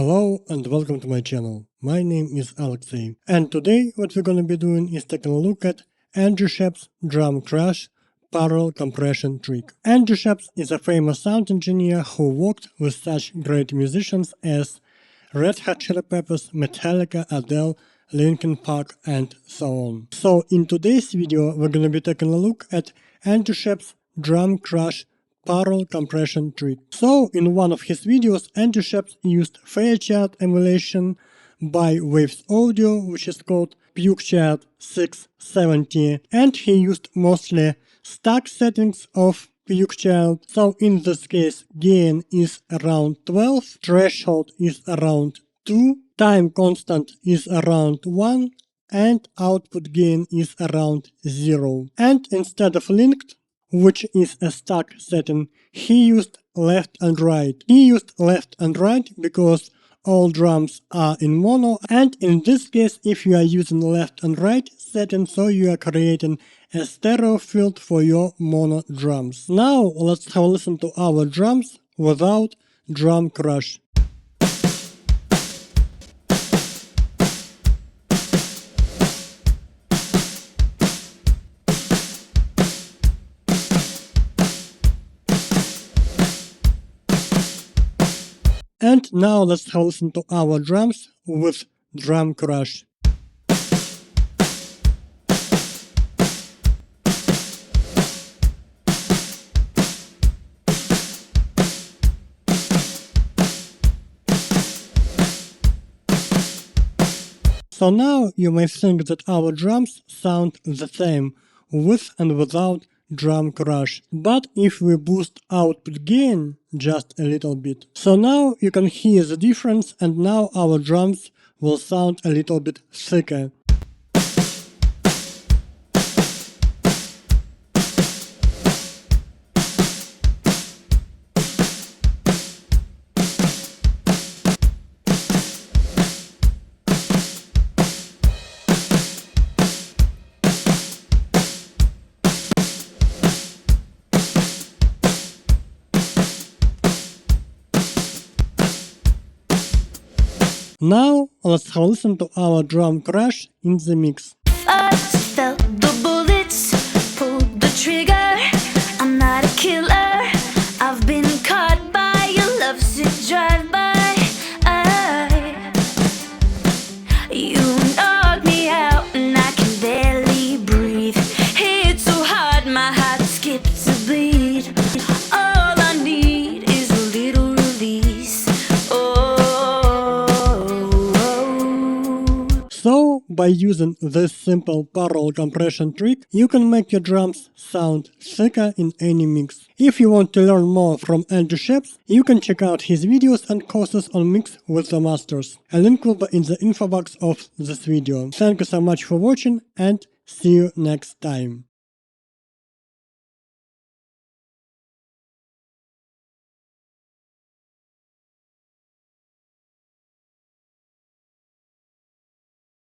Hello and welcome to my channel. My name is Alexey, and today what we're gonna be doing is taking a look at Scheps drum crash parallel compression trick. Scheps is a famous sound engineer who worked with such great musicians as Red Hot Chili Peppers, Metallica, Adele, Linkin Park, and so on. So in today's video we're gonna be taking a look at Scheps drum crash parallel compression trick. So in one of his videos, Scheps used Fairchild emulation by Waves Audio, which is called Fairchild 670, and he used mostly stack settings of Fairchild. So in this case, gain is around 12, threshold is around 2, time constant is around 1, and output gain is around 0. And instead of linked, which is a stack setting, he used left and right. He used left and right because all drums are in mono, and in this case, if you are using left and right setting, so you are creating a stereo field for your mono drums. Now let's have a listen to our drums without drum crash. And now let's have a listen to our drums with drum crash. So now you may think that our drums sound the same with and without drum crash, but if we boost output gain just a little bit, so now you can hear the difference, and now our drums will sound a little bit thicker. Now let's have a listen to our drum crash in the mix. I felt the bullets, pulled the trigger. I'm not a killer. I've been caught by your lovesick drive-by. You knocked me out and I can barely breathe. Hit so hard my heart skips a beat. All I need is a little release. So, by using this simple parallel compression trick, you can make your drums sound thicker in any mix. If you want to learn more from Scheps, you can check out his videos and courses on mix with the masters. A link will be in the info box of this video. Thank you so much for watching and see you next time.